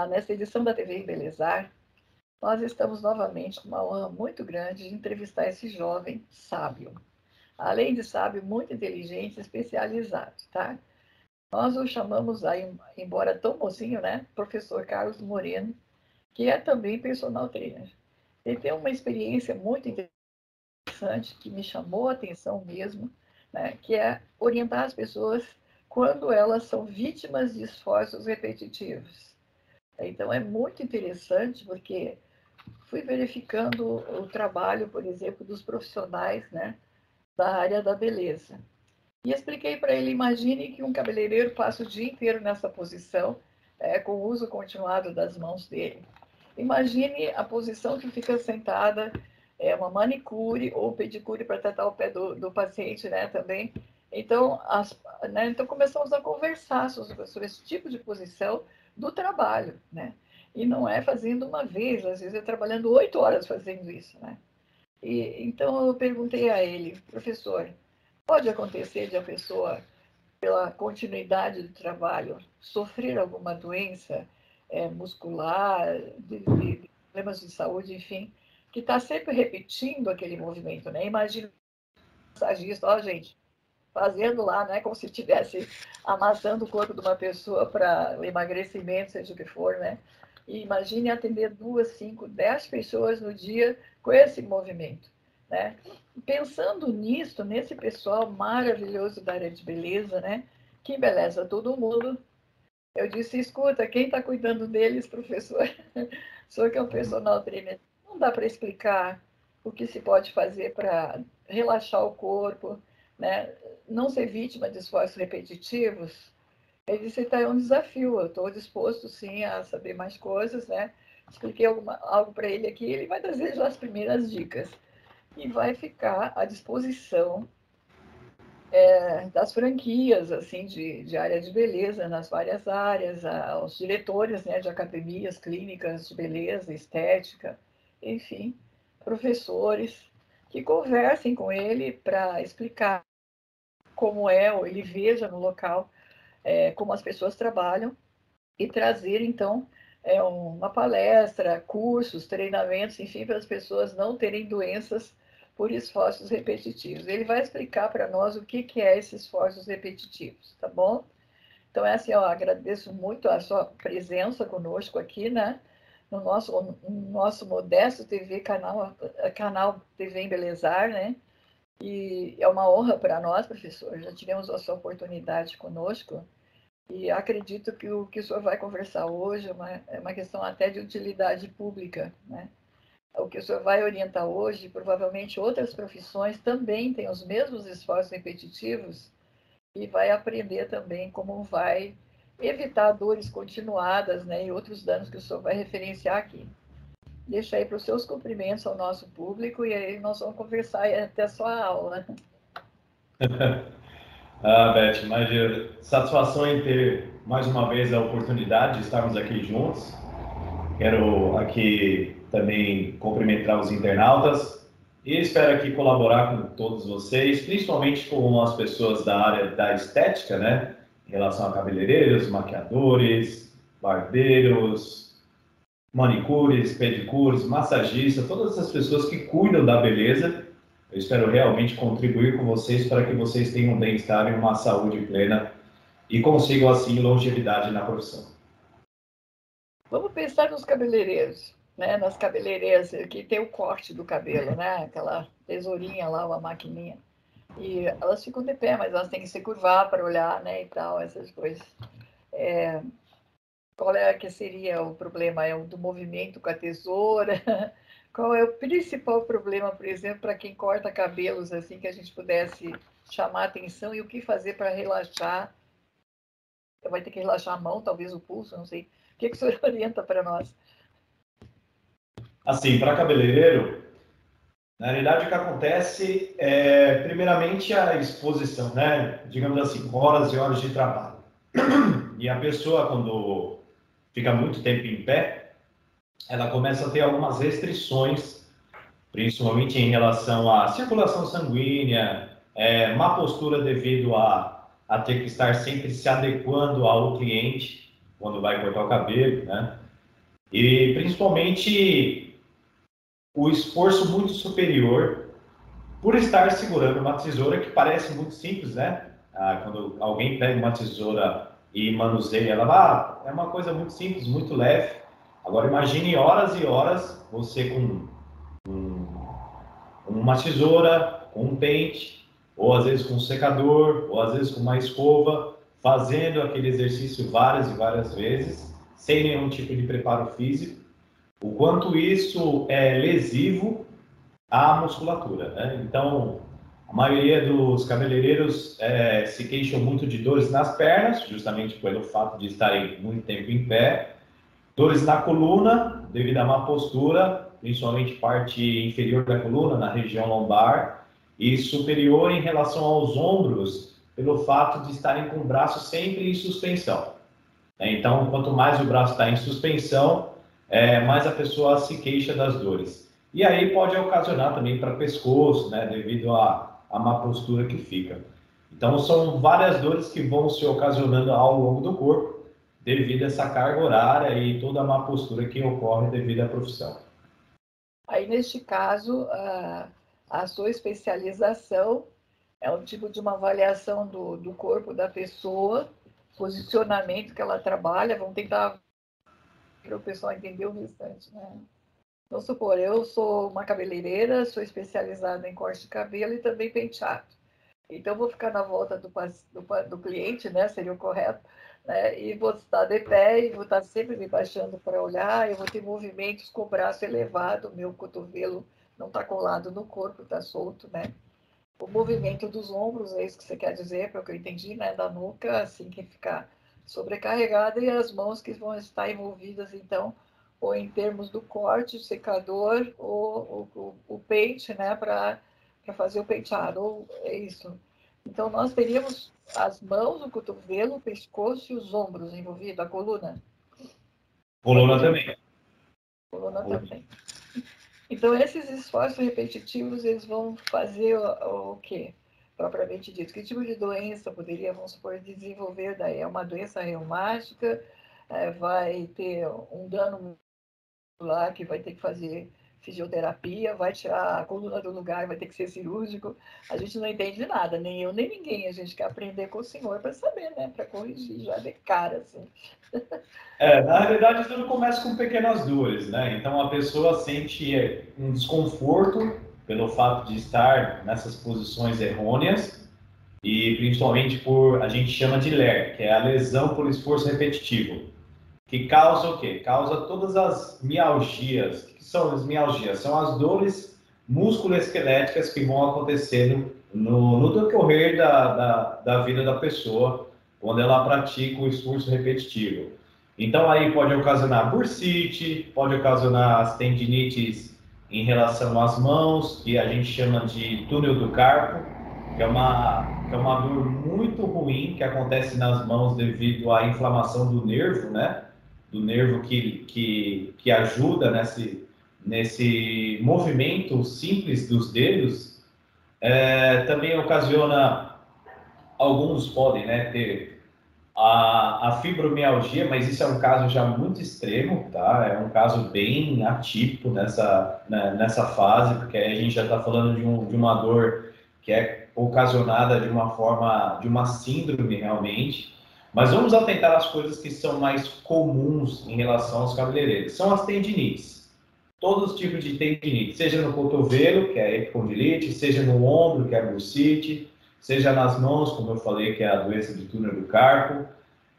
nessa edição da TV Embelezar, nós estamos novamente com uma honra muito grande de entrevistar esse jovem sábio. Além de sábio, muito inteligente e especializado, tá? Nós o chamamos, aí, embora tão mocinho, né? Professor Carlos Moreno, que é também personal trainer. Ele tem uma experiência muito interessante que me chamou a atenção mesmo, né? Que é orientar as pessoas quando elas são vítimas de esforços repetitivos. Então, é muito interessante porque fui verificando o trabalho, por exemplo, dos profissionais, né, da área da beleza. E expliquei para ele, imagine que um cabeleireiro passa o dia inteiro nessa posição, com o uso continuado das mãos dele. Imagine a posição que fica sentada, uma manicure ou pedicure para tratar o pé do paciente, né, também. Então, então, começamos a conversar sobre esse tipo de posição do trabalho, né? E não é fazendo uma vez, às vezes é trabalhando 8 horas fazendo isso, né? Então, eu perguntei a ele, professor, pode acontecer de a pessoa, pela continuidade do trabalho, sofrer alguma doença muscular, de problemas de saúde, enfim, que está sempre repetindo aquele movimento, né? Imagina um massagista, ó, gente, fazendo lá, né, como se estivesse amassando o corpo de uma pessoa para emagrecimento, seja o que for, né? E imagine atender 2, 5, 10 pessoas no dia com esse movimento, né? Pensando nisso, nesse pessoal maravilhoso da área de beleza, né? Que embeleza todo mundo. Eu disse, escuta, quem está cuidando deles, professor? O senhor que é um personal trainer, não dá para explicar o que se pode fazer para relaxar o corpo, né? Não ser vítima de esforços repetitivos? Ele disse, tá, é um desafio, eu estou disposto, sim, a saber mais coisas, né? Expliquei algo para ele aqui, ele vai trazer já as primeiras dicas. E vai ficar à disposição das franquias, assim, de área de beleza, nas várias áreas, aos diretores, né, de academias, clínicas de beleza, estética, enfim, professores, que conversem com ele para explicar como é, ou ele veja no local, como as pessoas trabalham, e trazer, então, uma palestra, cursos, treinamentos, enfim, para as pessoas não terem doenças por esforços repetitivos. Ele vai explicar para nós o que é esses esforços repetitivos, tá bom? Então, é assim, eu agradeço muito a sua presença conosco aqui, né? No nosso modesto canal TV Embelezar, né? E é uma honra para nós, professor. Já tivemos a sua oportunidade conosco. E acredito que o que o senhor vai conversar hoje é uma questão até de utilidade pública, né? O que o senhor vai orientar hoje, provavelmente outras profissões também têm os mesmos esforços repetitivos e vai aprender também como vai evitar dores continuadas, né, e outros danos que o senhor vai referenciar aqui. Deixa aí para os seus cumprimentos ao nosso público e aí nós vamos conversar até a sua aula. Beth, mas satisfação em ter mais uma vez a oportunidade de estarmos aqui juntos. Quero aqui também cumprimentar os internautas e espero aqui colaborar com todos vocês, principalmente com as pessoas da área da estética, né? Em relação a cabeleireiros, maquiadores, barbeiros, manicures, pedicures, massagistas, todas essas pessoas que cuidam da beleza. Eu espero realmente contribuir com vocês para que vocês tenham um bem-estar e uma saúde plena e consigam, assim, longevidade na profissão. Vamos pensar nos cabeleireiros, né? Nas cabeleireiras que tem o corte do cabelo, né? Aquela tesourinha lá, uma maquininha. E elas ficam de pé, mas elas têm que se curvar para olhar, né? E tal, essas coisas. Qual é que seria o problema? É o do movimento com a tesoura? Qual é o principal problema, por exemplo, para quem corta cabelos, assim, que a gente pudesse chamar a atenção e o que fazer para relaxar? Vai ter que relaxar a mão, talvez o pulso, não sei. O que o senhor orienta para nós? Assim, para cabeleireiro, na realidade, o que acontece primeiramente, a exposição, né? Digamos assim, horas e horas de trabalho. E a pessoa, quando fica muito tempo em pé, ela começa a ter algumas restrições, principalmente em relação à circulação sanguínea, má postura devido a ter que estar sempre se adequando ao cliente quando vai cortar o cabelo, né? E principalmente o esforço muito superior por estar segurando uma tesoura que parece muito simples, né? Quando alguém pega uma tesoura e manuseia ela, é uma coisa muito simples, muito leve. Agora imagine horas e horas você com uma tesoura, com um pente, ou às vezes com um secador, ou às vezes com uma escova, fazendo aquele exercício várias e várias vezes, sem nenhum tipo de preparo físico. O quanto isso é lesivo à musculatura, né? Então, a maioria dos cabeleireiros se queixam muito de dores nas pernas, justamente pelo fato de estarem muito tempo em pé, dores na coluna, devido à má postura, principalmente parte inferior da coluna, na região lombar, e superior em relação aos ombros, pelo fato de estarem com o braço sempre em suspensão. Então, quanto mais o braço está em suspensão, mais a pessoa se queixa das dores. E aí pode ocasionar também para pescoço, né, devido à má postura que fica. Então, são várias dores que vão se ocasionando ao longo do corpo, devido a essa carga horária e toda a má postura que ocorre devido à profissão. Aí, neste caso, a sua especialização é um tipo de uma avaliação do corpo da pessoa, posicionamento que ela trabalha, vamos tentar para o pessoal entender o restante, né? Vamos supor, eu sou uma cabeleireira, sou especializada em corte de cabelo e também penteado. Então, vou ficar na volta do cliente, né? Seria o correto, né? E vou estar de pé e vou estar sempre me baixando para olhar. Eu vou ter movimentos com o braço elevado, meu cotovelo não está colado no corpo, está solto, né? O movimento dos ombros, é isso que você quer dizer, pelo que eu entendi, né? Da nuca, assim que ficar sobrecarregada, e as mãos que vão estar envolvidas, então, ou em termos do corte, o secador, ou o pente, né? Para fazer o penteado, ou é isso. Então, nós teríamos as mãos, o cotovelo, o pescoço e os ombros envolvidos, a coluna. Coluna também. Coluna também. Então, esses esforços repetitivos, eles vão fazer o quê? Propriamente dito. Que tipo de doença poderia, vamos supor, desenvolver daí? É uma doença reumática, vai ter um dano lá que vai ter que fazer fisioterapia, vai tirar a coluna do lugar, vai ter que ser cirúrgico. A gente não entende nada, nem eu, nem ninguém. A gente quer aprender com o senhor para saber, né? Para corrigir já de cara, assim. Na realidade, tudo começa com pequenas dores, né? Então, a pessoa sente um desconforto pelo fato de estar nessas posições errôneas e principalmente por, a gente chama de LER, que é a lesão por esforço repetitivo, que causa o quê? Causa todas as mialgias. O que são as mialgias? São as dores musculoesqueléticas que vão acontecendo no decorrer da vida da pessoa, quando ela pratica o esforço repetitivo. Então, aí pode ocasionar bursite, pode ocasionar as tendinites em relação às mãos, que a gente chama de túnel do carpo, que é uma dor muito ruim que acontece nas mãos devido à inflamação do nervo, né? Do nervo que ajuda nesse movimento simples dos dedos. Também ocasiona, alguns podem, né, ter a fibromialgia, mas isso é um caso já muito extremo, tá? É um caso bem atípico nessa fase, porque aí a gente já está falando de uma dor que é ocasionada de uma forma, de uma síndrome realmente. Mas vamos atentar às coisas que são mais comuns em relação aos cabeleireiros. São as tendinites. Todos os tipos de tendinite, seja no cotovelo, que é a epicondilite, seja no ombro, que é a bursite, seja nas mãos, como eu falei, que é a doença de túnel do carpo.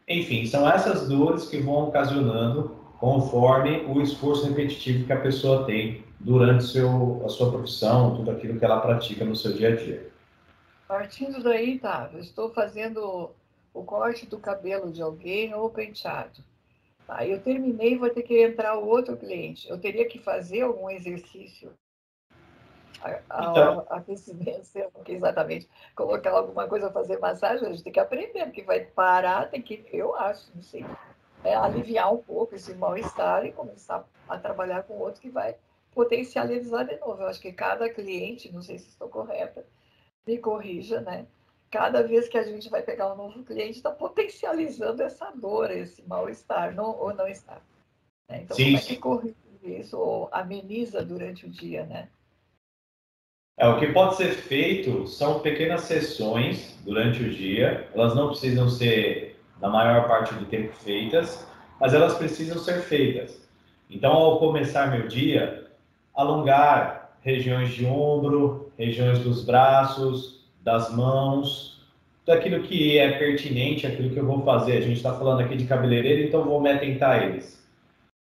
Enfim, são essas dores que vão ocasionando conforme o esforço repetitivo que a pessoa tem durante a sua profissão, tudo aquilo que ela pratica no seu dia a dia. Partindo daí, tá, eu estou fazendo o corte do cabelo de alguém ou o penteado. Aí eu terminei, vai ter que entrar o outro cliente. Eu teria que fazer algum exercício Então, ao aquecimento, sei lá, porque exatamente colocar alguma coisa, fazer massagem, a gente tem que aprender, porque vai parar, tem que, eu acho, não sei, aliviar um pouco esse mal-estar e começar a trabalhar com outro que vai potencializar de novo. Eu acho que cada cliente, não sei se estou correta, me corrija, né? Cada vez que a gente vai pegar um novo cliente, está potencializando essa dor, esse mal-estar, não, ou não está. né? Então, Sim, como é que sim. corrige isso ou ameniza durante o dia, né? O que pode ser feito são pequenas sessões durante o dia. Elas não precisam ser, na maior parte do tempo, feitas, mas elas precisam ser feitas. Então, ao começar meu dia, alongar regiões de ombro, regiões dos braços, das mãos, tudo aquilo que é pertinente, aquilo que eu vou fazer. A gente está falando aqui de cabeleireiro, então vou me atentar a eles.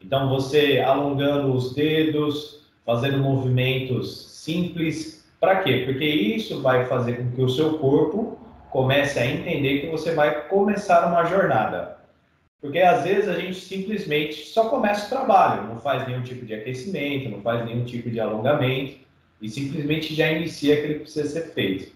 Então, você alongando os dedos, fazendo movimentos simples. Para quê? Porque isso vai fazer com que o seu corpo comece a entender que você vai começar uma jornada. Porque às vezes a gente simplesmente só começa o trabalho, não faz nenhum tipo de aquecimento, não faz nenhum tipo de alongamento e simplesmente já inicia aquilo que precisa ser feito.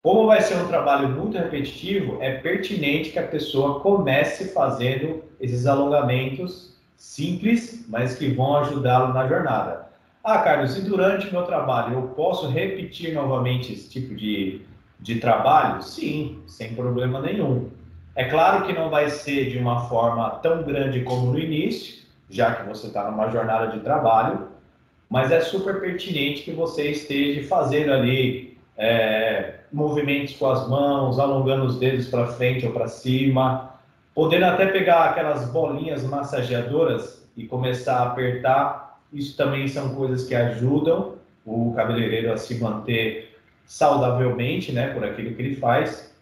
Como vai ser um trabalho muito repetitivo, é pertinente que a pessoa comece fazendo esses alongamentos simples, mas que vão ajudá-lo na jornada. Ah, Carlos, e durante o meu trabalho eu posso repetir novamente esse tipo de trabalho? Sim, sem problema nenhum. É claro que não vai ser de uma forma tão grande como no início, já que você está numa jornada de trabalho, mas é super pertinente que você esteja fazendo ali movimentos com as mãos, alongando os dedos para frente ou para cima, podendo até pegar aquelas bolinhas massageadoras e começar a apertar. Isso também são coisas que ajudam o cabeleireiro a se manter saudavelmente, né, por aquilo que ele faz.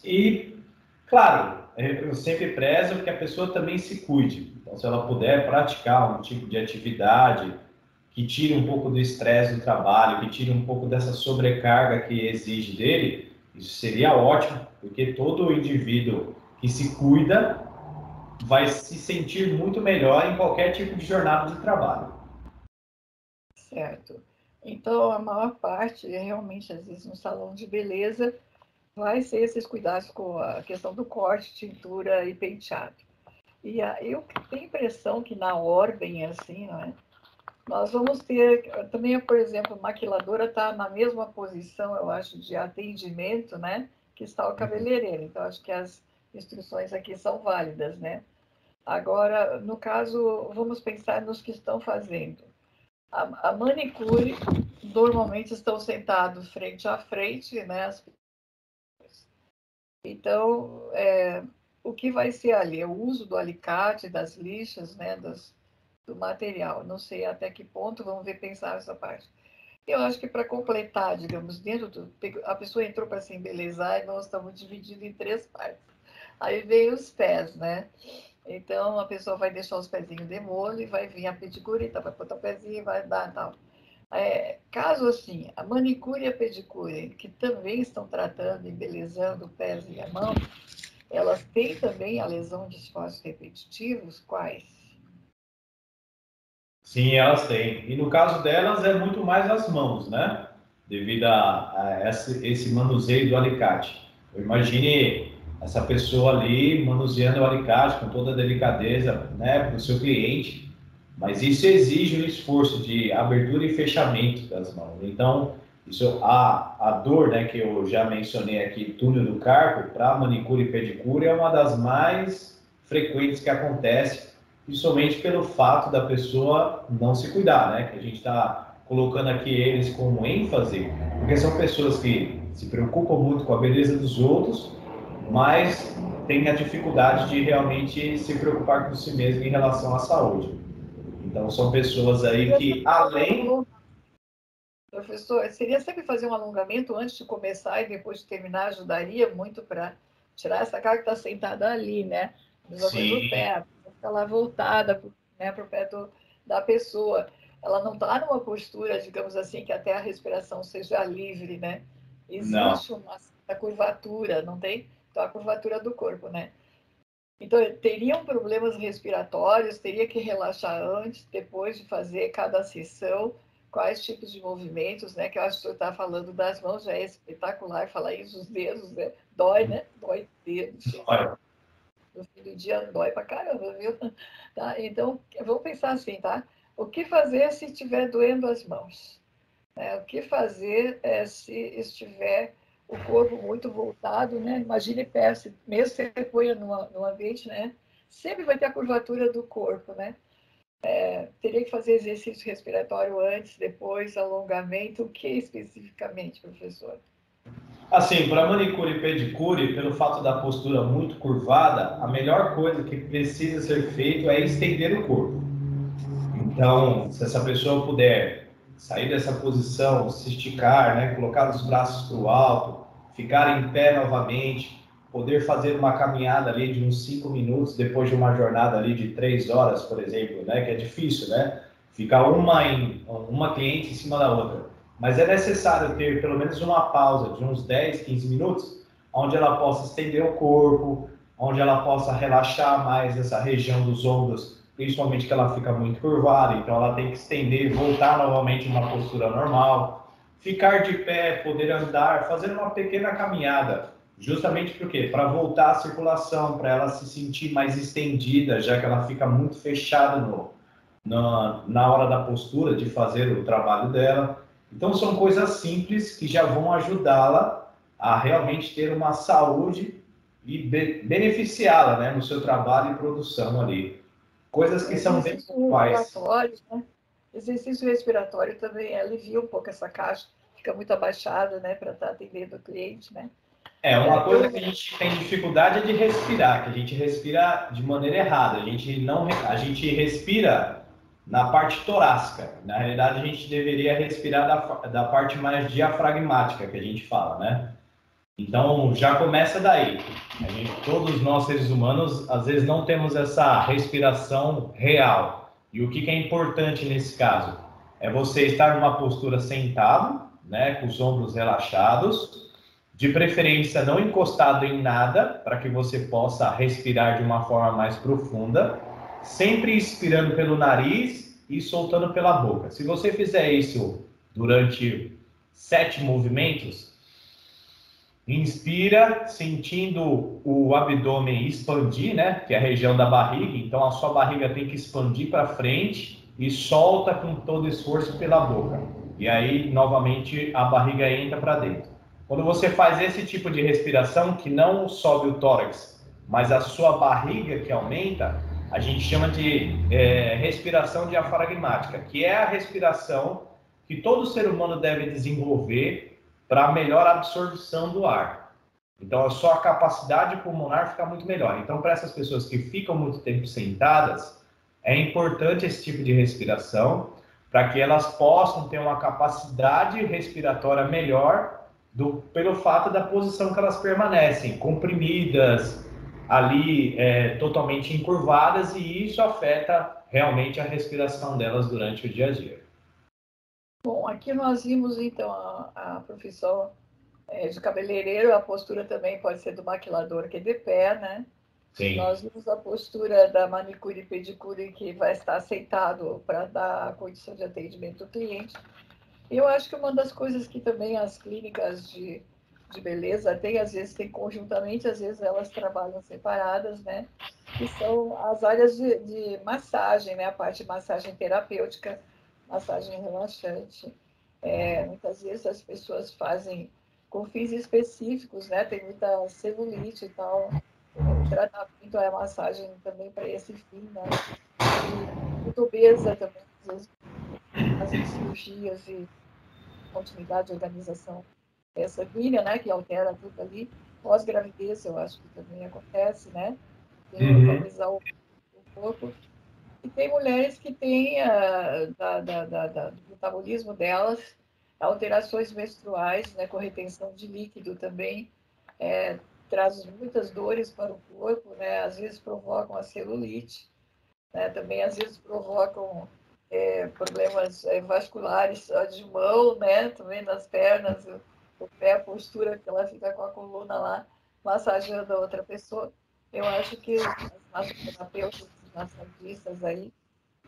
E, claro, eu sempre prezo que a pessoa também se cuide. Então, se ela puder praticar um tipo de atividade que tire um pouco do estresse do trabalho, que tire um pouco dessa sobrecarga que exige dele, isso seria ótimo, porque todo indivíduo que se cuida vai se sentir muito melhor em qualquer tipo de jornada de trabalho. Certo. Então, a maior parte, realmente, às vezes, no salão de beleza, vai ser esses cuidados com a questão do corte, tintura e penteado. E eu tenho a impressão que na ordem, assim, não é? Nós vamos ter também, por exemplo, a maquiladora está na mesma posição, eu acho, de atendimento, né? Que está o cabeleireiro. Então, acho que as instruções aqui são válidas, né? Agora, no caso, vamos pensar nos que estão fazendo. A manicure, normalmente estão sentados frente a frente, né? Então, o que vai ser ali? O uso do alicate, das lixas, né? Do material. Não sei até que ponto, vamos ver pensar essa parte. Eu acho que para completar, digamos, dentro do. A pessoa entrou para se embelezar e nós estamos divididos em três partes. Aí vem os pés, né? Então a pessoa vai deixar os pezinhos de molho e vai vir a pedicure, então vai botar o pezinho e vai dar tal. Caso assim, a manicure e a pedicure, que também estão tratando, embelezando o pés e a mão, elas têm também a lesão de esforços repetitivos? Quais? Sim, elas têm. E no caso delas é muito mais as mãos, né? Devido a esse manuseio do alicate. Imagine essa pessoa ali manuseando o alicate com toda a delicadeza, né, para o seu cliente. Mas isso exige um esforço de abertura e fechamento das mãos. Então, isso, a dor, né, que eu já mencionei aqui, túnel do carpo, para manicure e pedicure, é uma das mais frequentes que acontece, principalmente pelo fato da pessoa não se cuidar, né? Que a gente está colocando aqui eles como ênfase, porque são pessoas que se preocupam muito com a beleza dos outros, mas têm a dificuldade de realmente se preocupar com si mesmo em relação à saúde. Então, são pessoas aí que, além. Professor, seria sempre fazer um alongamento antes de começar e depois de terminar, ajudaria muito para tirar essa cara que está sentada ali, né? A mesma coisa o Sim, pé, fica lá voltada, né, para o pé da pessoa. Ela não está numa postura, digamos assim, que até a respiração seja livre, né? não. Existe uma certa curvatura, não tem? Então, a curvatura do corpo, né? Então, teriam problemas respiratórios, teria que relaxar antes, depois de fazer cada sessão, quais tipos de movimentos, né? Que eu acho que o senhor está falando das mãos, já é espetacular falar isso, os dedos, né? Dói, né? Dói o dedo, Olha, no fim do dia dói pra caramba, viu? Tá? Então, vamos pensar assim, tá? O que fazer se estiver doendo as mãos? O que fazer se estiver o corpo muito voltado, né? Imagine pé, mesmo que você ponha num ambiente, né? Sempre vai ter a curvatura do corpo, né? Teria que fazer exercício respiratório antes, depois, alongamento, o que especificamente, professor? Assim, para manicure e pedicure, pelo fato da postura muito curvada, a melhor coisa que precisa ser feito é estender o corpo. Então, se essa pessoa puder sair dessa posição, se esticar, né, colocar os braços para o alto, ficar em pé novamente, poder fazer uma caminhada ali de uns 5 minutos depois de uma jornada ali de 3 horas, por exemplo, né, que é difícil, né? Ficar uma cliente em cima da outra. Mas é necessário ter pelo menos uma pausa de uns 10, 15 minutos, onde ela possa estender o corpo, onde ela possa relaxar mais essa região dos ombros, principalmente que ela fica muito curvada, então ela tem que estender e voltar novamente uma postura normal. Ficar de pé, poder andar, fazer uma pequena caminhada, justamente porque para voltar a circulação, para ela se sentir mais estendida, já que ela fica muito fechada na hora da postura de fazer o trabalho dela. Então são coisas simples que já vão ajudá-la a realmente ter uma saúde e beneficiá-la, né, no seu trabalho e produção ali. Coisas que são bem pontuais. Né? Exercício respiratório também alivia um pouco essa caixa, fica muito abaixada, né, para estar atendendo o cliente, né? Uma coisa que a gente tem dificuldade é de respirar, que a gente respira de maneira errada. A gente respira na parte torácica. Na realidade, a gente deveria respirar da parte mais diafragmática, que a gente fala, né? Então, já começa daí. Todos nós, seres humanos, às vezes não temos essa respiração real. E o que é importante nesse caso? É você estar numa postura sentado, né, com os ombros relaxados, de preferência não encostado em nada, para que você possa respirar de uma forma mais profunda, sempre expirando pelo nariz e soltando pela boca. Se você fizer isso durante 7 movimentos, inspira, sentindo o abdômen expandir, né? Que é a região da barriga. Então, a sua barriga tem que expandir para frente e solta com todo esforço pela boca. E aí, novamente, a barriga entra para dentro. Quando você faz esse tipo de respiração, que não sobe o tórax, mas a sua barriga que aumenta, a gente chama de respiração diafragmática, que é a respiração que todo ser humano deve desenvolver para melhor absorção do ar. Então, a sua capacidade pulmonar fica muito melhor. Então, para essas pessoas que ficam muito tempo sentadas, é importante esse tipo de respiração para que elas possam ter uma capacidade respiratória melhor pelo fato da posição que elas permanecem, comprimidas, ali totalmente encurvadas, e isso afeta realmente a respiração delas durante o dia a dia. Bom, aqui nós vimos, então, a profissão de cabeleireiro, a postura também pode ser do maquilador, que é de pé, né? Sim. Nós vimos a postura da manicure e pedicure, que vai estar sentado para dar a condição de atendimento ao cliente. Eu acho que uma das coisas que também as clínicas de beleza têm, às vezes tem conjuntamente, às vezes elas trabalham separadas, né? Que são as áreas de massagem, né? A parte de massagem terapêutica, massagem relaxante. Muitas vezes as pessoas fazem com fins específicos, né? Tem muita celulite e tal. O tratamento é a massagem também para esse fim, né? E muito obesa também, às vezes, fazem cirurgias de continuidade de organização sanguínea, né? Que altera tudo ali. Pós-gravidez, eu acho que também acontece, né? Tem que organizar o corpo. E tem mulheres que têm, do metabolismo delas, alterações menstruais, né, com retenção de líquido também, traz muitas dores para o corpo, né, às vezes provocam a celulite, né, também às vezes provocam problemas vasculares de mão, né, também nas pernas, o pé, a postura que ela fica com a coluna lá, massageando a outra pessoa. Eu acho que os massoterapeutas, os massagistas aí,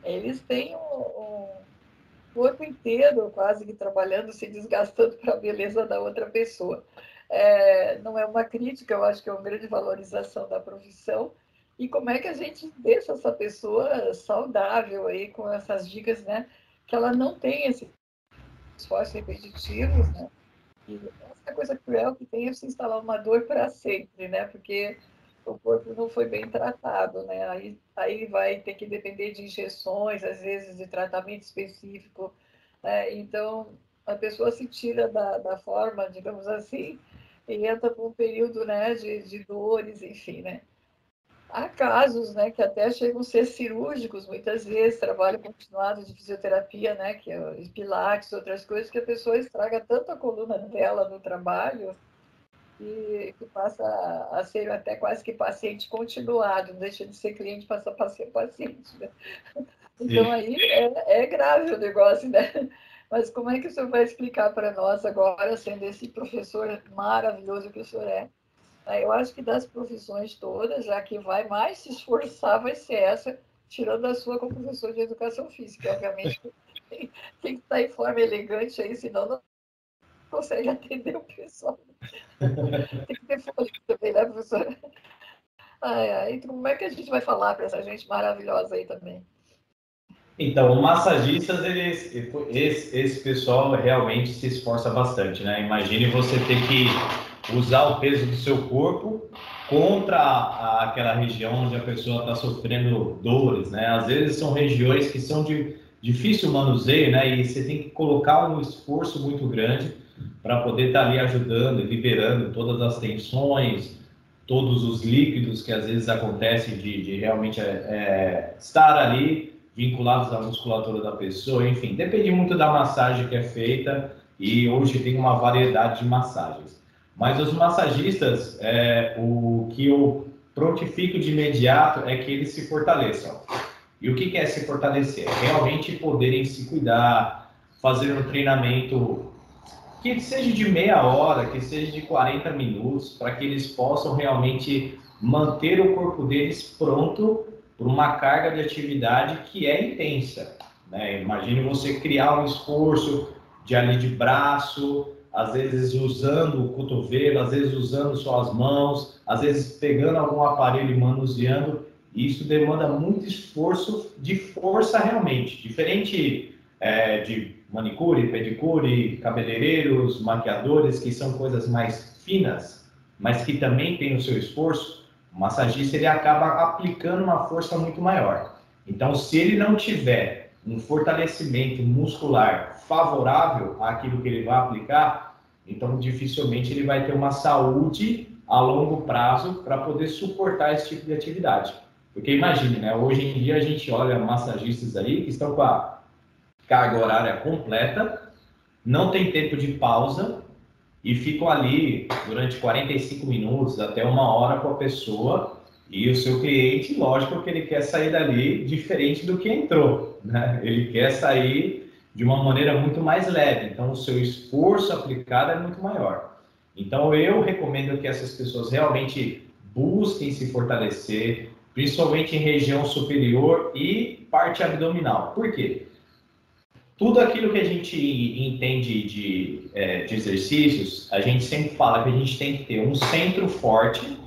eles têm um corpo inteiro quase que trabalhando, se desgastando para a beleza da outra pessoa. Não é uma crítica, eu acho que é uma grande valorização da profissão. E como é que a gente deixa essa pessoa saudável aí com essas dicas, né? Que ela não tem esses esforços repetitivos, né? E essa coisa cruel que tem é se instalar uma dor para sempre, né? Porque o corpo não foi bem tratado, né? Aí vai ter que depender de injeções, às vezes de tratamento específico, né? Então, a pessoa se tira da forma, digamos assim, e entra por um período, né, de dores, enfim, né? Há casos, né, que até chegam a ser cirúrgicos, muitas vezes, trabalho continuado de fisioterapia, né, que é pilates, outras coisas, que a pessoa estraga tanto a coluna dela no trabalho que passa a ser até quase que paciente continuado, não deixa de ser cliente, passa a ser paciente, né? Então, Sim. aí é grave o negócio, né? Mas como é que o senhor vai explicar para nós agora, sendo esse professor maravilhoso que o senhor é? Eu acho que das profissões todas, já que vai mais se esforçar, vai ser essa, tirando a sua como professor de educação física. Obviamente, tem que estar em forma elegante aí, senão não consegue atender o pessoal. Tem que ter fôlego também, né, professora? Então, como é que a gente vai falar para essa gente maravilhosa aí também? Então, massagistas, esse pessoal realmente se esforça bastante, né? Imagine você ter que usar o peso do seu corpo contra aquela região onde a pessoa está sofrendo dores, né? Às vezes são regiões que são de difícil manuseio, né? E você tem que colocar um esforço muito grande para poder estar ali ajudando e liberando todas as tensões, todos os líquidos que às vezes acontecem de realmente estar ali vinculados à musculatura da pessoa, enfim, depende muito da massagem que é feita e hoje tem uma variedade de massagens. Mas os massagistas, o que eu prontifico de imediato é que eles se fortaleçam. E o que é se fortalecer? Realmente poderem se cuidar, fazer um treinamento que seja de meia hora, que seja de 40 minutos, para que eles possam realmente manter o corpo deles pronto para uma carga de atividade que é intensa, né? Imagine você criar um esforço de braço, às vezes usando o cotovelo, às vezes usando suas mãos, às vezes pegando algum aparelho e manuseando. Isso demanda muito esforço de força realmente, diferente de manicure, pedicure, cabeleireiros, maquiadores, que são coisas mais finas, mas que também têm o seu esforço. O massagista ele acaba aplicando uma força muito maior. Então, se ele não tiver um fortalecimento muscular favorável àquilo que ele vai aplicar, então dificilmente ele vai ter uma saúde a longo prazo para poder suportar esse tipo de atividade. Porque imagine, né? Hoje em dia a gente olha massagistas aí que estão com a carga horária completa, não tem tempo de pausa e ficam ali durante 45 minutos até uma hora com a pessoa e o seu cliente, lógico que ele quer sair dali diferente do que entrou, né? Ele quer sair de uma maneira muito mais leve, então o seu esforço aplicado é muito maior. Então eu recomendo que essas pessoas realmente busquem se fortalecer, principalmente em região superior e parte abdominal. Por quê? Tudo aquilo que a gente entende de exercícios, a gente sempre fala que a gente tem que ter um centro forte,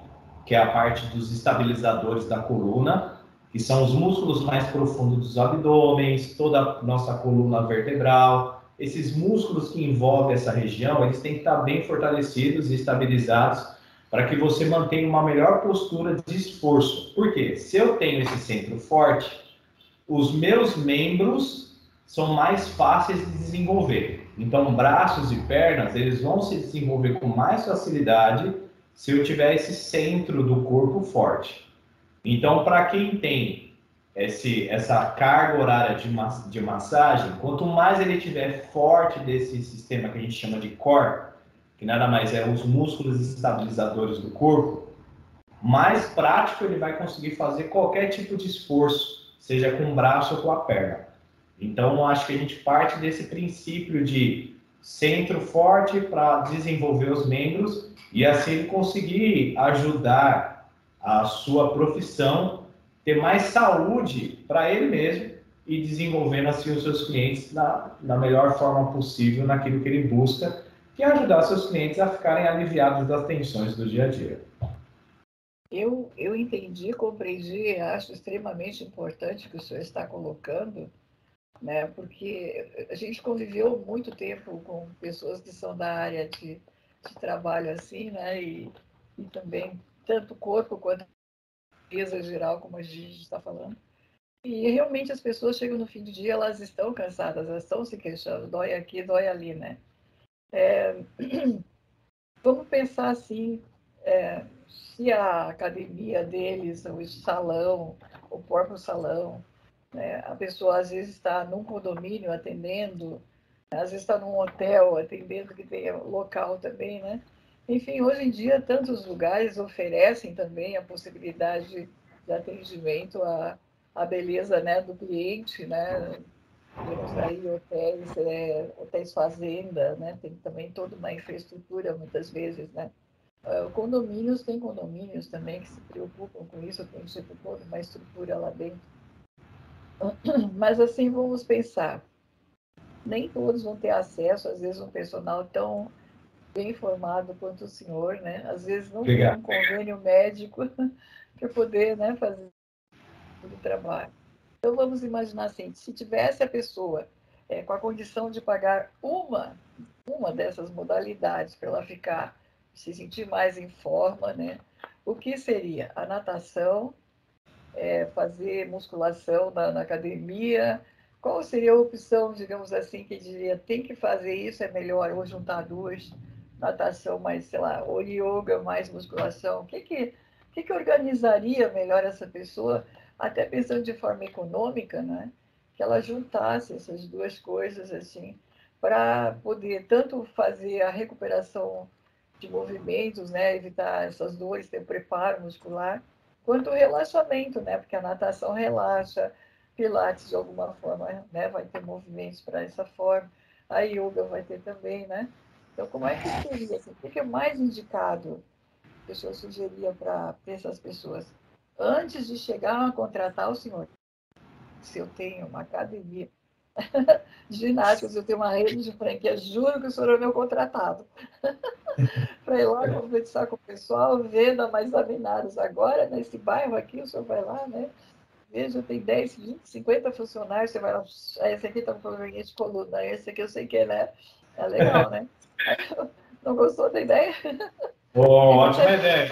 que é a parte dos estabilizadores da coluna, que são os músculos mais profundos dos abdômenes, toda a nossa coluna vertebral. Esses músculos que envolvem essa região, eles têm que estar bem fortalecidos e estabilizados para que você mantenha uma melhor postura de esforço. Por quê? Se eu tenho esse centro forte, os meus membros são mais fáceis de desenvolver. Então, braços e pernas, eles vão se desenvolver com mais facilidade se eu tiver esse centro do corpo forte. Então, para quem tem essa carga horária de massagem, quanto mais ele tiver forte desse sistema que a gente chama de core, que nada mais é os músculos estabilizadores do corpo, mais prático ele vai conseguir fazer qualquer tipo de esforço, seja com o braço ou com a perna. Então, acho que a gente parte desse princípio de centro forte para desenvolver os membros e assim conseguir ajudar a sua profissão ter mais saúde para ele mesmo e desenvolvendo assim os seus clientes na melhor forma possível naquilo que ele busca, que é ajudar seus clientes a ficarem aliviados das tensões do dia a dia. Eu entendi, compreendi, acho extremamente importante o que o senhor está colocando, né? Porque a gente conviveu muito tempo com pessoas que são da área de trabalho assim, né? E também tanto o corpo quanto a beleza geral, como a gente está falando. E realmente as pessoas chegam no fim do dia, elas estão cansadas, elas estão se queixando, dói aqui, dói ali, né? Vamos pensar assim, se a academia deles, o salão, o próprio salão, né? A pessoa às vezes está num condomínio atendendo, às vezes está num hotel atendendo, que tem local também, né? Enfim, hoje em dia, tantos lugares oferecem também a possibilidade de atendimento à beleza, né, do cliente, né? Temos aí hotéis, hotéis fazenda, né? Tem também toda uma infraestrutura, muitas vezes, né? Condomínios, tem condomínios também que se preocupam com isso, tem tipo toda uma estrutura lá dentro. Mas assim, vamos pensar, nem todos vão ter acesso, às vezes, a um personal tão bem formado quanto o senhor, né? Às vezes não tem um convênio médico para poder, né, fazer o trabalho. Então, vamos imaginar assim, se tivesse a pessoa com a condição de pagar uma dessas modalidades para ela ficar, se sentir mais em forma, né? O que seria? A natação, fazer musculação na academia. Qual seria a opção, digamos assim, que diria, tem que fazer isso, é melhor, ou juntar duas, natação mais, sei lá, ou yoga mais musculação? O que organizaria melhor essa pessoa, até pensando de forma econômica, né? Que ela juntasse essas duas coisas, assim, para poder tanto fazer a recuperação de movimentos, né? Evitar essas dores, ter preparo muscular, quanto o relaxamento, né? Porque a natação relaxa, pilates de alguma forma, né? Vai ter movimentos para essa forma, a yoga vai ter também, né? Então, como é que seria? Assim, o que é mais indicado que o senhor sugeria para essas pessoas? Antes de chegar a contratar o senhor, se eu tenho uma academia de ginástica, se eu tenho uma rede de franquia, juro que o senhor é meu contratado. Para ir lá conversar com o pessoal, venda mais seminários. Agora, nesse bairro aqui, o senhor vai lá, né? Veja, tem 10, 20, 50 funcionários, você vai lá, esse aqui está com probleminha de coluna, esse aqui eu sei que ele é legal, né? Não gostou da ideia? Ótima ideia.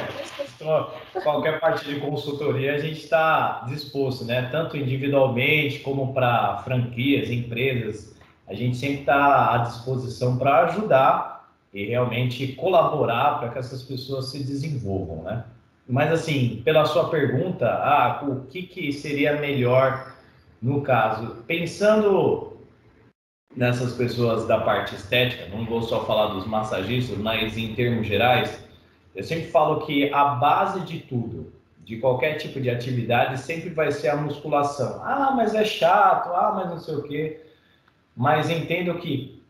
Então, qualquer parte de consultoria a gente está disposto, né? Tanto individualmente como para franquias, empresas. A gente sempre está à disposição para ajudar e realmente colaborar para que essas pessoas se desenvolvam, né? Mas assim, pela sua pergunta, o que seria melhor no caso? Pensando nessas pessoas da parte estética, não vou só falar dos massagistas, mas em termos gerais, eu sempre falo que a base de tudo, de qualquer tipo de atividade, sempre vai ser a musculação. Mas é chato, mas não sei o quê. Mas entendo que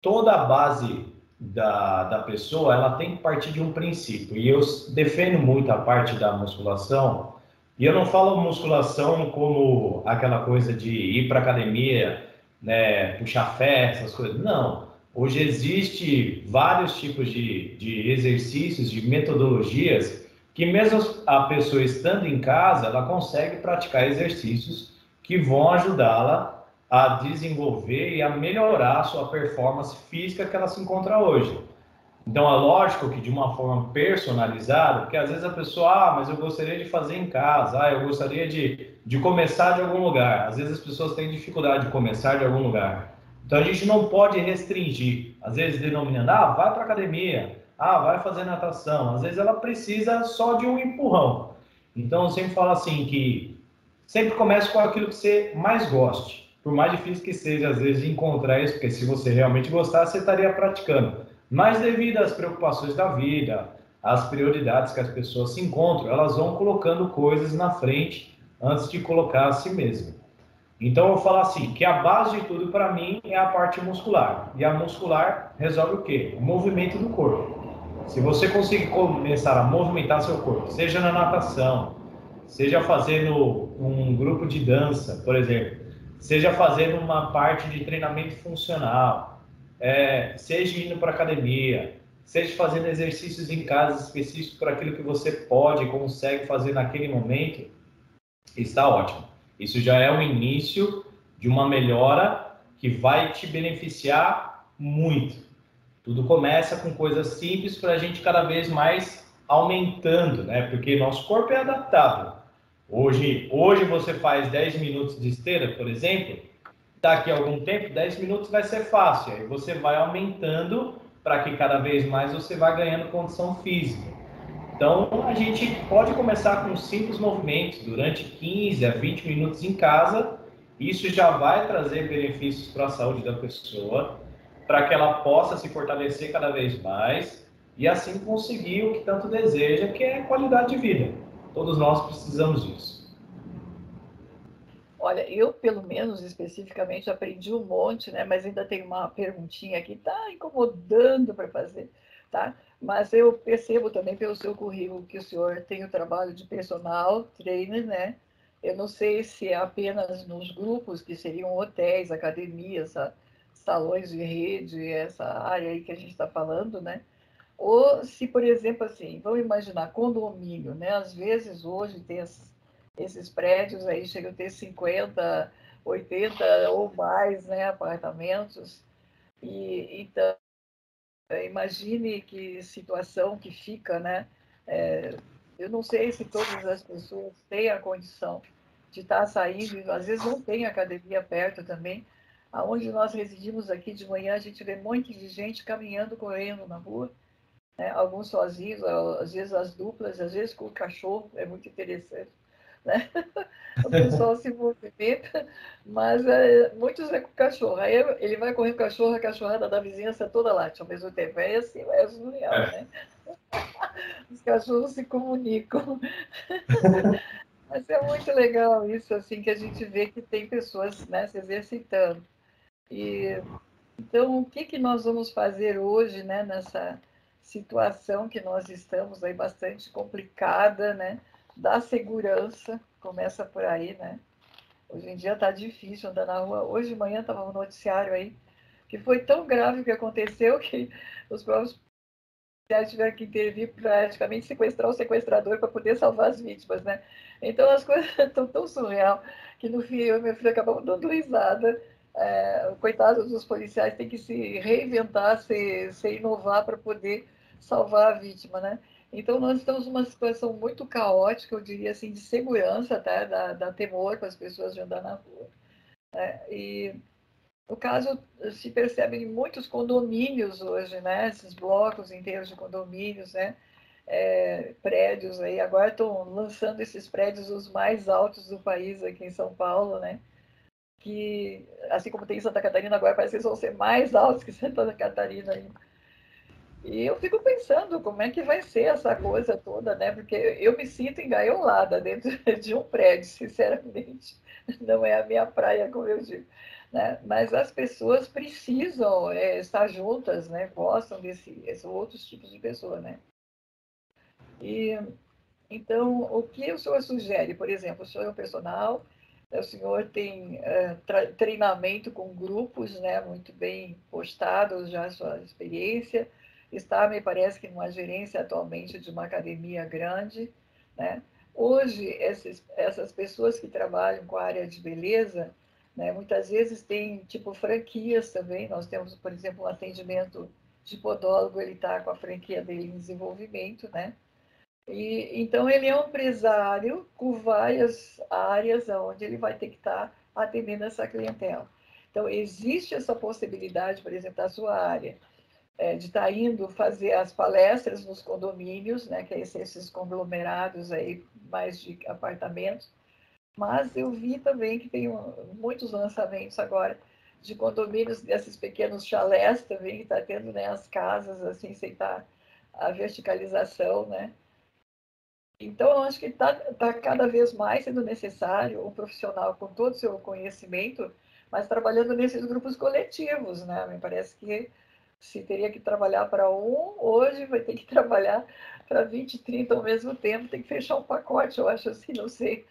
toda a base da pessoa, ela tem que partir de um princípio. E eu defendo muito a parte da musculação, e eu não falo musculação como aquela coisa de ir para academia, né, puxar ferro, essas coisas. Não. Hoje existe vários tipos de exercícios, de metodologias, que mesmo a pessoa estando em casa, ela consegue praticar exercícios que vão ajudá-la a desenvolver e a melhorar a sua performance física que ela se encontra hoje. Então, é lógico que de uma forma personalizada, porque às vezes a pessoa, mas eu gostaria de fazer em casa, eu gostaria de começar de algum lugar. Às vezes as pessoas têm dificuldade de começar de algum lugar. Então, a gente não pode restringir, às vezes denominando, vai para academia, vai fazer natação. Às vezes ela precisa só de um empurrão. Então, eu sempre falo assim, que sempre comece com aquilo que você mais goste. Por mais difícil que seja, às vezes, de encontrar isso, porque se você realmente gostar, você estaria praticando. Mas devido às preocupações da vida, às prioridades que as pessoas se encontram, elas vão colocando coisas na frente antes de colocar a si mesmo. Então, eu vou falar assim, que a base de tudo para mim é a parte muscular. E a muscular resolve o quê? O movimento do corpo. Se você conseguir começar a movimentar seu corpo, seja na natação, seja fazendo um grupo de dança, por exemplo, seja fazendo uma parte de treinamento funcional, seja indo para academia, seja fazendo exercícios em casa específicos para aquilo que você pode e consegue fazer naquele momento, está ótimo. Isso já é o início de uma melhora que vai te beneficiar muito. Tudo começa com coisas simples para a gente cada vez mais aumentando, né? Porque nosso corpo é adaptável. Hoje você faz 10 minutos de esteira, por exemplo, daqui a algum tempo, 10 minutos vai ser fácil. Aí você vai aumentando para que cada vez mais você vá ganhando condição física. Então, a gente pode começar com simples movimentos durante 15 a 20 minutos em casa. Isso já vai trazer benefícios para a saúde da pessoa, para que ela possa se fortalecer cada vez mais e assim conseguir o que tanto deseja, que é qualidade de vida. Todos nós precisamos disso. Olha, eu, pelo menos, especificamente, aprendi um monte, né? Mas ainda tem uma perguntinha que está incomodando para fazer, tá? Mas eu percebo também pelo seu currículo que o senhor tem o trabalho de personal trainer, né? Eu não sei se é apenas nos grupos, que seriam hotéis, academias, salões de rede, essa área aí que a gente está falando, né? Ou se, por exemplo, assim, vamos imaginar condomínio, né? Às vezes hoje tem esses prédios aí chegam a ter 50, 80 ou mais, né, apartamentos. E então, imagine que situação que fica, né? Eu não sei se todas as pessoas têm a condição de estar saindo, às vezes não tem academia perto também. Aonde nós residimos aqui de manhã, a gente vê um monte de gente caminhando, correndo na rua, né? Alguns sozinhos, às vezes as duplas, às vezes com o cachorro, é muito interessante, né? O pessoal se movimenta, mas muitos é com o cachorro. Aí ele vai correr com o cachorro, a cachorrada da vizinhança toda late ao mesmo tempo. É assim, é surreal, né? Os cachorros se comunicam. Mas é muito legal isso, assim, que a gente vê que tem pessoas, né, se exercitando. E então, o que que nós vamos fazer hoje, né, nessa situação que nós estamos aí bastante complicada, né, da segurança, começa por aí, né? Hoje em dia está difícil andar na rua. Hoje de manhã estava um noticiário aí que foi tão grave o que aconteceu que os próprios policiais tiveram que intervir praticamente sequestrar o sequestrador para poder salvar as vítimas, né? Então as coisas estão tão surreal que no fim eu e meu filho acabamos dando risada. Coitados dos policiais têm que se reinventar, se inovar para poder salvar a vítima, né? Então nós estamos numa situação muito caótica, eu diria assim, de segurança, tá? Da temor para as pessoas de andar na rua. E no caso, se percebe em muitos condomínios hoje, né? Esses blocos inteiros de condomínios, né? Prédios aí, agora estão lançando esses prédios os mais altos do país aqui em São Paulo, né? Que, assim como tem em Santa Catarina, agora parece que eles vão ser mais altos que Santa Catarina ainda. E eu fico pensando como é que vai ser essa coisa toda, né? Porque eu me sinto engaiolada dentro de um prédio, sinceramente. Não é a minha praia, como eu digo. Né? Mas as pessoas precisam estar juntas, né? Gostam desses outros tipos de pessoa, né? E então, o que o senhor sugere? Por exemplo, o senhor é um personal, o senhor tem treinamento com grupos, né, muito bem postados já a sua experiência, está, me parece que numa gerência atualmente de uma academia grande, né? Hoje, essas pessoas que trabalham com a área de beleza, né, muitas vezes têm, tipo, franquias também. Nós temos, por exemplo, um atendimento de podólogo, ele está com a franquia dele em desenvolvimento, né? E, então, ele é um empresário com várias áreas onde ele vai ter que estar atendendo essa clientela. Então, existe essa possibilidade, por exemplo, da sua área, de estar indo fazer as palestras nos condomínios, né, que é esses conglomerados aí, mais de apartamentos. Mas eu vi também que tem muitos lançamentos agora de condomínios, desses pequenos chalés também, que está tendo, né, as casas, assim, sem estar a verticalização, né? Então, eu acho que está cada vez mais sendo necessário um profissional com todo o seu conhecimento, mas trabalhando nesses grupos coletivos, né? Me parece que se teria que trabalhar para um, hoje vai ter que trabalhar para 20, 30 ao mesmo tempo, tem que fechar um pacote, eu acho assim, não sei.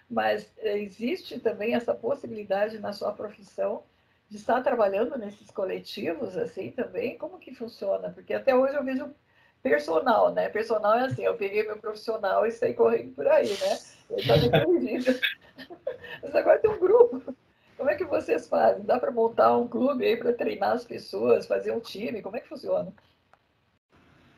Mas existe também essa possibilidade na sua profissão de estar trabalhando nesses coletivos, assim, também? Como que funciona? Porque até hoje eu vejo personal, né? Personal é assim, eu peguei meu profissional e saí correndo por aí, né? Ele está me corrigindo. Mas agora tem um grupo. Como é que vocês fazem? Dá para montar um clube aí para treinar as pessoas, fazer um time? Como é que funciona?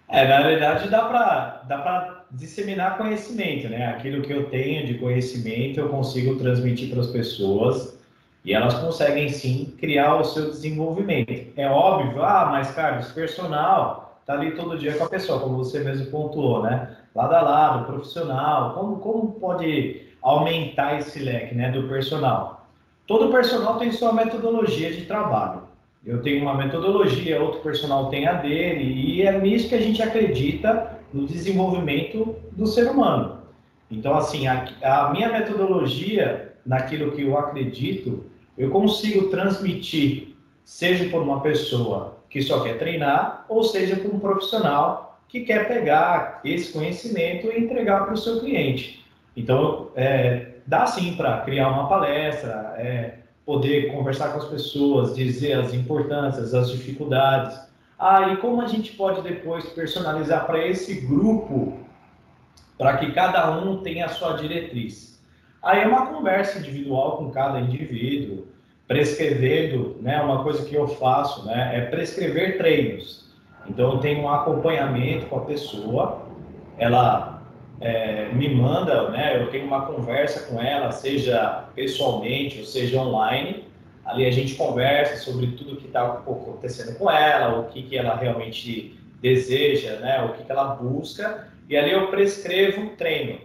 Na realidade dá para disseminar conhecimento, né? Aquilo que eu tenho de conhecimento eu consigo transmitir para as pessoas e elas conseguem sim criar o seu desenvolvimento. É óbvio, mas Carlos, personal tá ali todo dia com a pessoa, como você mesmo pontuou, né? Lado a lado, profissional, como pode aumentar esse leque, né, do personal? Todo personal tem sua metodologia de trabalho. Eu tenho uma metodologia, outro personal tem a dele, e é nisso que a gente acredita no desenvolvimento do ser humano. Então, assim, a minha metodologia, naquilo que eu acredito, eu consigo transmitir, seja por uma pessoa que só quer treinar, ou seja por um profissional que quer pegar esse conhecimento e entregar para o seu cliente. Então, dá sim para criar uma palestra, poder conversar com as pessoas, dizer as importâncias, as dificuldades. E como a gente pode depois personalizar para esse grupo, para que cada um tenha a sua diretriz. Aí é uma conversa individual com cada indivíduo, prescrevendo, né, uma coisa que eu faço, né, é prescrever treinos. Então eu tenho um acompanhamento com a pessoa, ela me manda, né, eu tenho uma conversa com ela, seja pessoalmente ou seja online. Ali a gente conversa sobre tudo que está acontecendo com ela, o que ela realmente deseja, né, o que ela busca, e ali eu prescrevo um treino.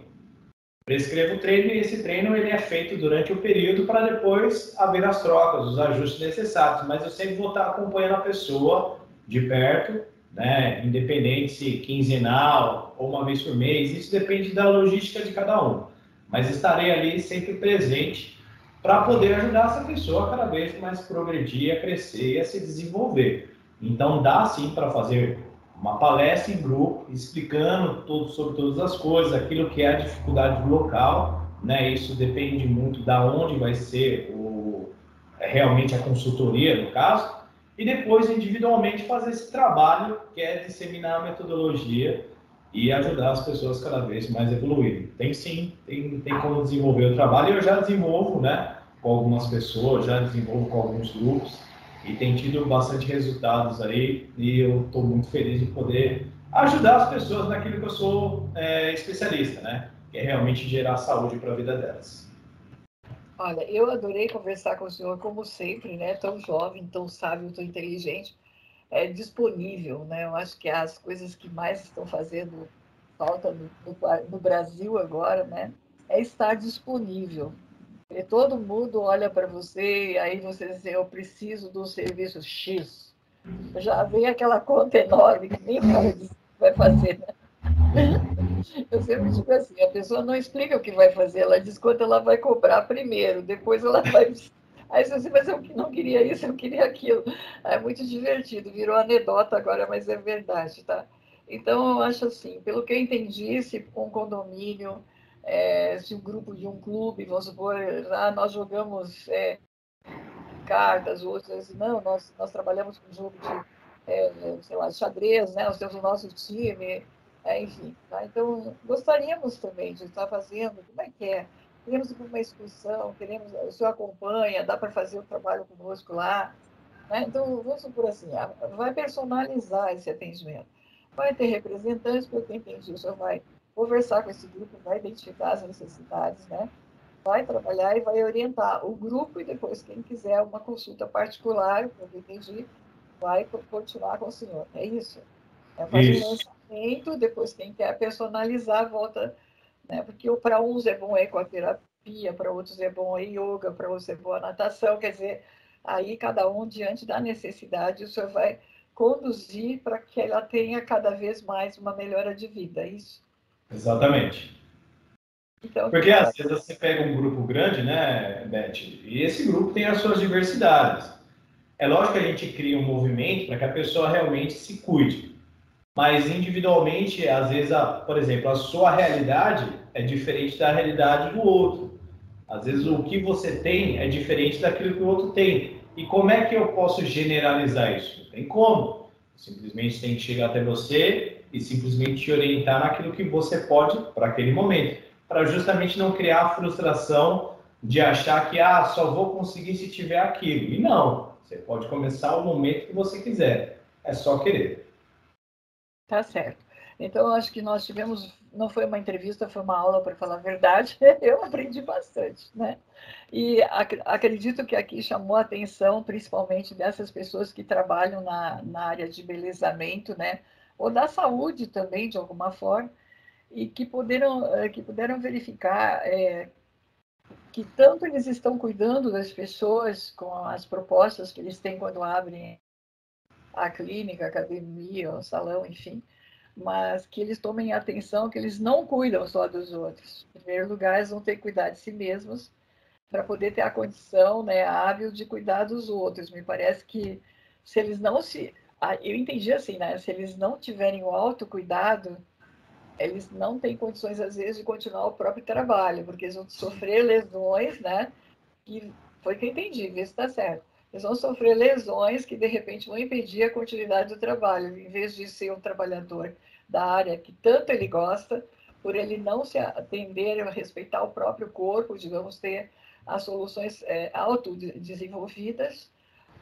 Prescrevo o treino e esse treino ele é feito durante o período para depois haver as trocas, os ajustes necessários. Mas eu sempre vou estar acompanhando a pessoa de perto, né? Independente se quinzenal ou uma vez por mês, isso depende da logística de cada um. Mas estarei ali sempre presente para poder ajudar essa pessoa a cada vez mais progredir, a crescer e a se desenvolver. Então dá sim para fazer uma palestra em grupo, explicando tudo sobre todas as coisas, aquilo que é a dificuldade do local, né? Isso depende muito da onde vai ser realmente a consultoria, no caso, e depois individualmente fazer esse trabalho que é disseminar a metodologia e ajudar as pessoas cada vez mais a evoluírem. Tem sim, tem como desenvolver o trabalho, e eu já desenvolvo, né, com algumas pessoas, já desenvolvo com alguns grupos, e tem tido bastante resultados aí, e eu estou muito feliz de poder ajudar as pessoas naquilo que eu sou especialista, né? Que é realmente gerar saúde para a vida delas. Olha, eu adorei conversar com o senhor, como sempre, né? Tão jovem, tão sábio, tão inteligente, disponível, né? Eu acho que as coisas que mais estão fazendo falta no Brasil agora, né? É estar disponível. E todo mundo olha para você e aí você diz, eu preciso do serviço X. Já vem aquela conta enorme que nem o cara diz que vai fazer, né? Eu sempre digo assim, a pessoa não explica o que vai fazer, ela diz quanto ela vai cobrar primeiro, depois ela vai... Aí você diz, mas eu não queria isso, eu queria aquilo. É muito divertido, virou anedota agora, mas é verdade, tá? Então, eu acho assim, pelo que eu entendi, se um condomínio, se um grupo de um clube, vamos supor, nós jogamos cartas, outras, não, nós trabalhamos com jogo de, sei lá, xadrez, né? Nós temos o nosso time, enfim. Tá? Então, gostaríamos também de estar fazendo, como é que é? Queremos ir para uma excursão, queremos, o senhor acompanha, dá para fazer o trabalho conosco lá. Né? Então, vamos supor assim, vai personalizar esse atendimento. Vai ter representantes, pelo que eu entendi, o senhor vai conversar com esse grupo, vai identificar as necessidades, né? Vai trabalhar e vai orientar o grupo e depois, quem quiser uma consulta particular, como eu entendi, vai continuar com o senhor. É isso? Faz um Isso. lançamento, depois quem quer personalizar, volta, né? Porque para uns é bom a ecoterapia, para outros é bom a yoga, para outros é bom a natação, quer dizer, aí cada um, diante da necessidade, o senhor vai conduzir para que ela tenha cada vez mais uma melhora de vida, é isso? Exatamente. Então, que Porque às maravilha. vezes você pega um grupo grande, né, Beth, e esse grupo tem as suas diversidades. É lógico que a gente cria um movimento para que a pessoa realmente se cuide. Mas individualmente, às vezes, por exemplo, a sua realidade é diferente da realidade do outro. Às vezes o que você tem é diferente daquilo que o outro tem. E como é que eu posso generalizar isso? Não tem como. Simplesmente tem que chegar até você e simplesmente te orientar naquilo que você pode para aquele momento, para justamente não criar a frustração de achar que só vou conseguir se tiver aquilo. E não, você pode começar o momento que você quiser. É só querer. Tá certo. Então, eu acho que nós tivemos, não foi uma entrevista, foi uma aula, para falar a verdade, eu aprendi bastante, né? E acredito que aqui chamou a atenção, principalmente dessas pessoas que trabalham na área de embelezamento, né? Ou da saúde também, de alguma forma, e que puderam verificar que tanto eles estão cuidando das pessoas com as propostas que eles têm quando abrem a clínica, a academia, o salão, enfim, mas que eles tomem atenção que eles não cuidam só dos outros. Em primeiro lugar, eles vão ter que cuidar de si mesmos para poder ter a condição, né, hábil de cuidar dos outros. Me parece que se eles não se... Eu entendi assim, né? Se eles não tiverem o autocuidado, eles não têm condições, às vezes, de continuar o próprio trabalho, porque eles vão sofrer lesões, né? Que foi que eu entendi, vê se está certo. Eles vão sofrer lesões que, de repente, vão impedir a continuidade do trabalho, em vez de ser um trabalhador da área que tanto ele gosta, por ele não se atender a respeitar o próprio corpo, digamos, ter as soluções autodesenvolvidas,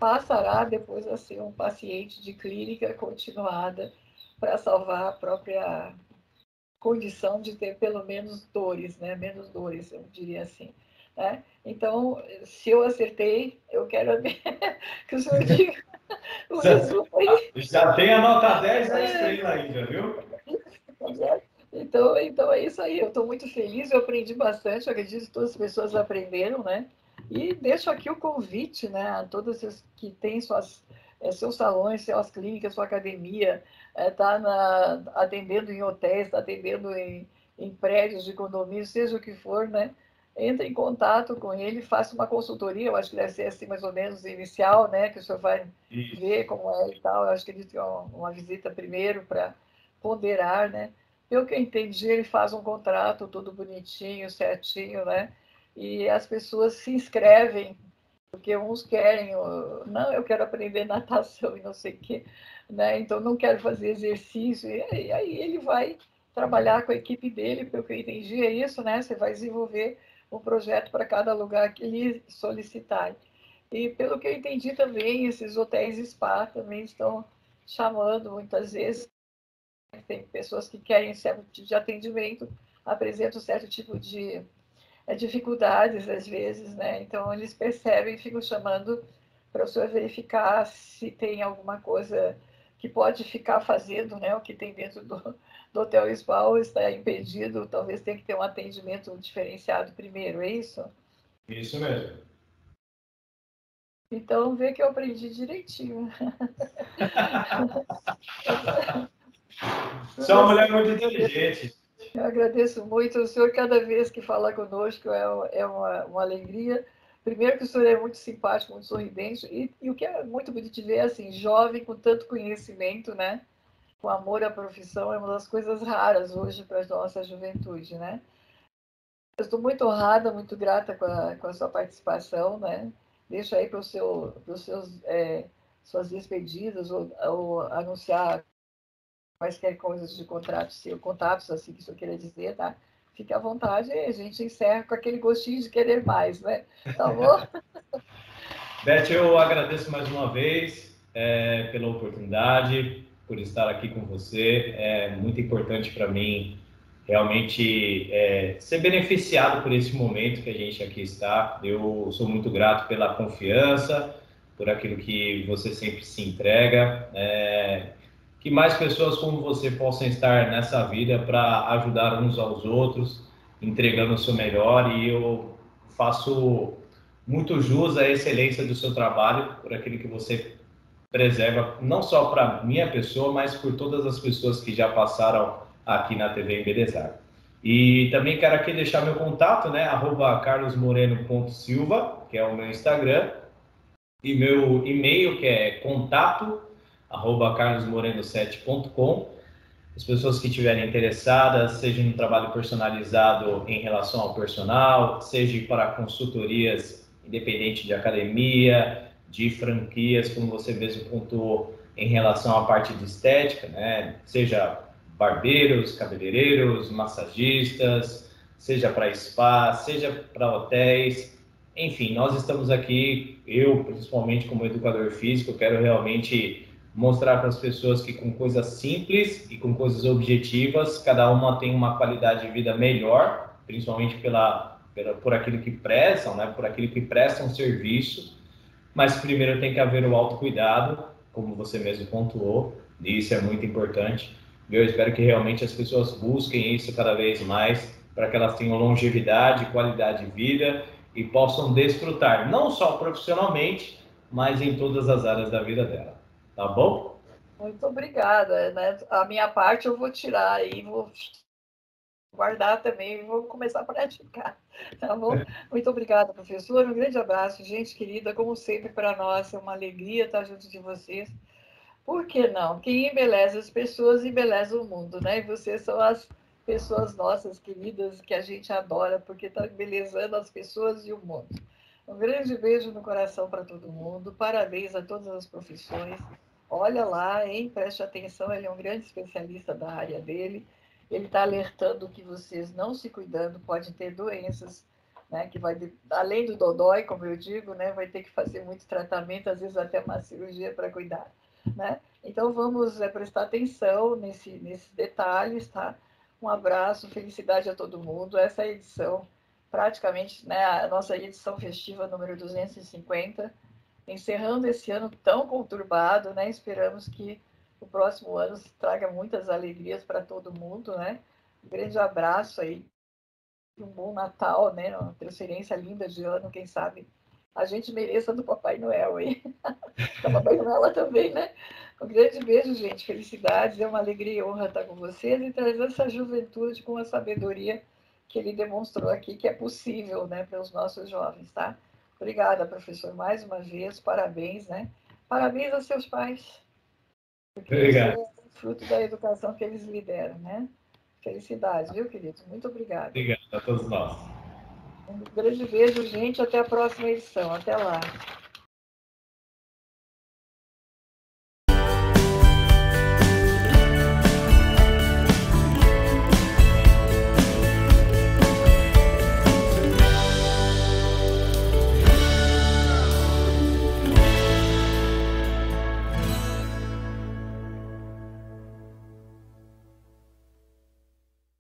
passará depois a ser um paciente de clínica continuada para salvar a própria condição de ter pelo menos dores, né? Menos dores, eu diria assim. Né? Então, se eu acertei, eu quero que o senhor diga o resumo aí. Já tem a nota 10 da estrela ainda, viu? Então é isso aí. Eu estou muito feliz, eu aprendi bastante, eu acredito que todas as pessoas aprenderam, né? E deixo aqui o convite, né, a todos os que têm seus salões, suas clínicas, sua academia, está atendendo em hotéis, está atendendo em prédios de condomínio, seja o que for, né? Entre em contato com ele, faça uma consultoria, eu acho que deve ser assim mais ou menos inicial, né? Que o senhor vai ver como é e tal. Eu acho que ele tem uma visita primeiro para ponderar, né? Pelo que eu entendi, ele faz um contrato todo bonitinho, certinho, né? E as pessoas se inscrevem, porque uns querem, não, eu quero aprender natação e não sei o quê, né? Então não quero fazer exercício. E aí ele vai trabalhar com a equipe dele, pelo que eu entendi, é isso, né? Você vai desenvolver um projeto para cada lugar que ele solicitar. E pelo que eu entendi também, esses hotéis spa também estão chamando muitas vezes. Tem pessoas que querem certo tipo de atendimento, apresentam certo tipo de dificuldades às vezes, né? Então eles percebem e ficam chamando para o senhor verificar se tem alguma coisa que pode ficar fazendo, né? O que tem dentro do hotel spa ou está impedido, talvez tenha que ter um atendimento diferenciado primeiro, é isso? Isso mesmo. Então vê que eu aprendi direitinho. Você é uma mulher muito inteligente. Eu agradeço muito. O senhor, cada vez que fala conosco, é uma alegria. Primeiro que o senhor é muito simpático, muito sorridente, e o que é muito bonito de ver é assim, jovem com tanto conhecimento, né? Com amor à profissão, é uma das coisas raras hoje para a nossa juventude, né? Eu estou muito honrada, muito grata com a sua participação, né? Deixo aí para os seus, suas despedidas ou anunciar quaisquer coisas de contratos, contatos, assim, que o senhor queira dizer, tá? Fique à vontade e a gente encerra com aquele gostinho de querer mais, né? Tá bom? Beth, eu agradeço mais uma vez pela oportunidade, por estar aqui com você. É muito importante para mim realmente ser beneficiado por esse momento que a gente aqui está. Eu sou muito grato pela confiança, por aquilo que você sempre se entrega. Que mais pessoas como você possam estar nessa vida para ajudar uns aos outros, entregando o seu melhor. E eu faço muito jus à excelência do seu trabalho, por aquilo que você preserva, não só para minha pessoa, mas por todas as pessoas que já passaram aqui na TV Embelezar. E também quero aqui deixar meu contato, né? @carlosmoreno.silva, que é o meu Instagram, e meu e-mail, que é contato@carlosmoreno7.com. As pessoas que estiverem interessadas, seja no trabalho personalizado em relação ao personal, seja para consultorias independente de academia, de franquias, como você mesmo pontuou, em relação à parte de estética, né? Seja barbeiros, cabeleireiros, massagistas, seja para spa, seja para hotéis. Enfim, nós estamos aqui, eu principalmente como educador físico, quero realmente mostrar para as pessoas que com coisas simples e com coisas objetivas, cada uma tem uma qualidade de vida melhor, principalmente por aquilo que prestam, né? Por aquilo que prestam serviço. Mas primeiro tem que haver o autocuidado, como você mesmo pontuou, e isso é muito importante. Eu espero que realmente as pessoas busquem isso cada vez mais, para que elas tenham longevidade, qualidade de vida e possam desfrutar, não só profissionalmente, mas em todas as áreas da vida dela. Tá bom? Muito obrigada, né? A minha parte eu vou tirar aí, vou guardar também e vou começar a praticar, tá bom? Muito obrigada, professora. Um grande abraço, gente querida. Como sempre, para nós é uma alegria estar junto de vocês. Por que não? Quem embeleza as pessoas, embeleza o mundo, né? E vocês são as pessoas nossas queridas que a gente adora, porque estão embelezando as pessoas e o mundo. Um grande beijo no coração para todo mundo. Parabéns a todas as profissões. Olha lá, hein? Preste atenção, ele é um grande especialista da área dele. Ele está alertando que vocês não se cuidando podem ter doenças, né? Que vai, além do dodói, como eu digo, né? Vai ter que fazer muito tratamento, às vezes até uma cirurgia para cuidar, né? Então vamos prestar atenção nesses detalhes, tá? Um abraço, felicidade a todo mundo. Essa edição, praticamente, né, a nossa edição festiva número 250, encerrando esse ano tão conturbado, né? Esperamos que o próximo ano traga muitas alegrias para todo mundo, né? Um grande abraço aí, um bom Natal, né? Uma transferência linda de ano, quem sabe a gente mereça do Papai Noel aí. Da Papai Noel também, né? Um grande beijo, gente. Felicidades, é uma alegria e honra estar com vocês e trazer essa juventude com a sabedoria que ele demonstrou aqui, que é possível, né, para os nossos jovens, tá? Obrigada, professor, mais uma vez, parabéns, né? Parabéns aos seus pais, porque Obrigado. isso é fruto da educação que eles lhe deram, né? Felicidades, viu, querido? Muito obrigada. Obrigado a todos nós. Um grande beijo, gente. Até a próxima edição. Até lá.